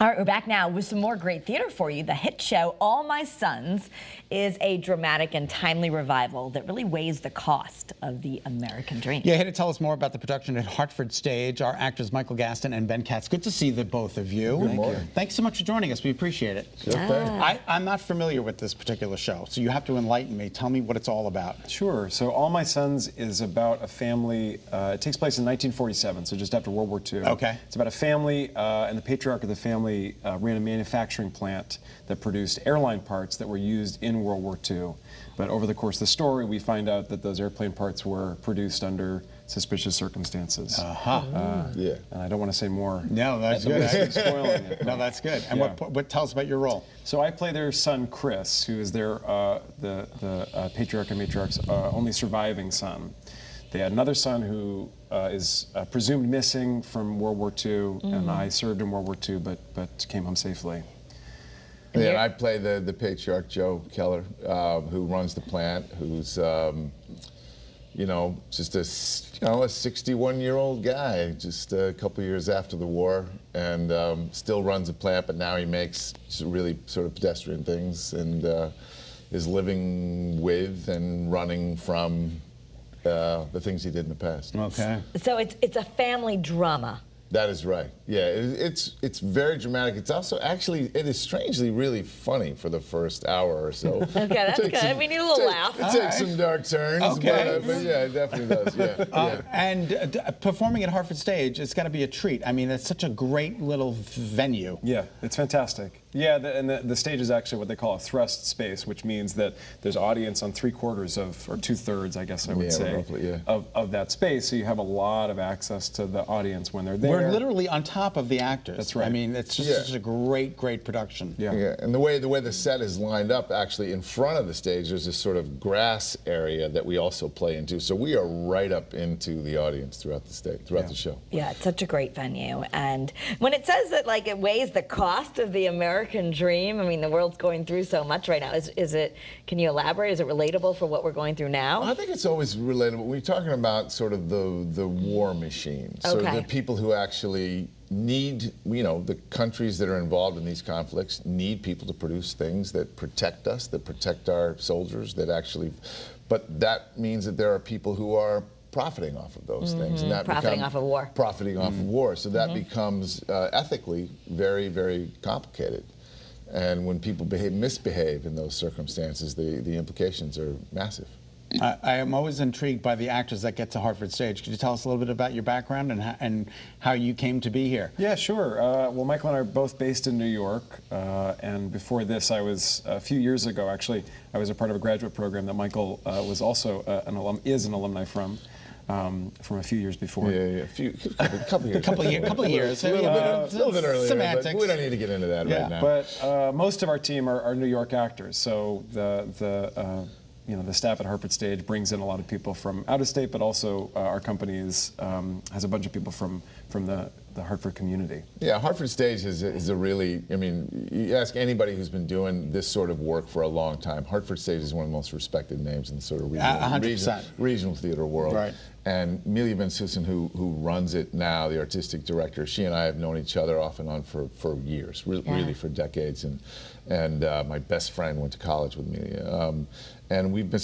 All right, we're back now with some more great theater for you. The hit show All My Sons is a dramatic and timely revival that really weighs the cost of the American dream. Yeah, here to tell us more about the production at Hartford Stage, our actors Michael Gaston and Ben Katz. Good to see the both of you. Good morning. Thanks so much for joining us. We appreciate it. Sure thing. I'm not familiar with this particular show, so you have to enlighten me. Tell me what it's all about. Sure. So All My Sons is about a family. It takes place in 1947, so just after World War II. Okay. It's about a family, and the patriarch of the family ran a manufacturing plant that produced airline parts that were used in World War II. But over the course of the story, we find out that those airplane parts were produced under suspicious circumstances. Yeah. And I don't want to say more. No, that's good. Spoiling it. No, that's good. And Yeah. what tell us about your role? So I play their son Chris, who is their the patriarch and matriarch's only surviving son. They had another son who is presumed missing from World War II, and I served in World War II, but came home safely. Yeah, and I play the patriarch, Joe Keller, who runs the plant, who's you know, just a 61-year-old guy, just a couple years after the war, and still runs a plant, but now he makes really sort of pedestrian things, and is living with and running from the things he did in the past. Okay. So it's a family drama. That is right. Yeah, it's very dramatic. It's also actually, it is strangely really funny for the first hour or so. Okay, that's good. We need a little laugh. It takes some dark turns, Okay. but yeah, it definitely does. Yeah. And performing at Hartford Stage, it's got to be a treat. I mean, it's such a great little venue. Yeah, it's fantastic. Yeah, and the stage is actually what they call a thrust space, which means that there's audience on 3/4 of, or 2/3, I guess I would say, roughly, yeah. of that space. So you have a lot of access to the audience when they're there. We're literally on top of the actors. That's right. I mean, it's just such a great production. Yeah. Yeah, and the way the set is lined up, actually in front of the stage, there's this sort of grass area that we also play into. So we are right up into the audience throughout the stage, throughout the show. Yeah, it's such a great venue. And when it says that, like, it weighs the cost of the American dream, I mean, the world's going through so much right now. Is it, can you elaborate? Is it relatable for what we're going through now? I think it's always relatable. We're talking about sort of the war machine. So Okay. the people who actually need, you know, the countries that are involved in these conflicts need people to produce things that protect us, that protect our soldiers, that actually, but that means that there are people who are profiting off of those things, and that Profiting off of war. Profiting off of war. So that becomes ethically very, very complicated. And when people misbehave in those circumstances, the implications are massive. I am always intrigued by the actors that get to Hartford Stage. Could you tell us a little bit about your background and how you came to be here? Yeah, sure. Well, Michael and I are both based in New York, and before this, I was a few years ago. Actually, I was a part of a graduate program that Michael was also an alumni from a few years before. Yeah, a couple years. Couple of years. A little bit earlier, Semantics. but we don't need to get into that right now. But most of our team are New York actors, so you know, the staff at Hartford Stage brings in a lot of people from out of state, but also our company has a bunch of people from the Hartford community. Yeah, Hartford Stage is a really, I mean, you ask anybody who's been doing this sort of work for a long time, Hartford Stage is one of the most respected names in the sort of regional theater world. Right. And Amelia Van Sussen, who runs it now, the artistic director, she and I have known each other off and on for years, really for decades. And my best friend went to college with Amelia. And we've been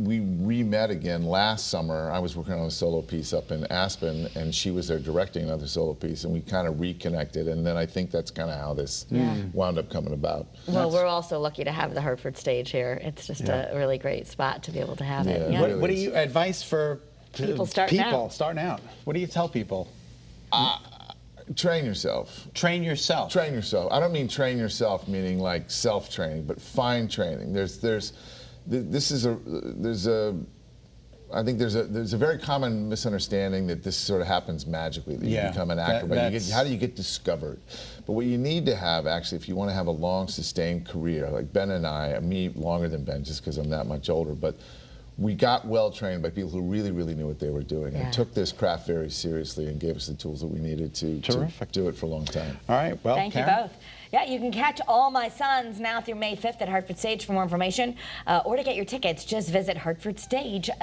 we re-met again last summer. I was working on a solo piece up in Aspen, and she was there directing another solo piece, and we kind of reconnected. And then I think that's kind of how this wound up coming about. Well, we're also lucky to have the Hartford Stage here. It's just a really great spot to be able to have it. Yeah. Yeah. What do you advice for People starting out? What do you tell people? Train yourself. Train yourself. Train yourself. I don't mean train yourself meaning like self-training, but find training. I think there's a very common misunderstanding that this sort of happens magically, that you become an actor. How do you get discovered? But what you need to have, actually, if you want to have a long, sustained career, like Ben and I, me longer than Ben just because I'm that much older, but we got well trained by people who really, really knew what they were doing and took this craft very seriously and gave us the tools that we needed to do it for a long time. All right, well, Thank you both. Yeah, you can catch All My Sons now through May 5th at Hartford Stage. For more information or to get your tickets, just visit hartfordstage.org.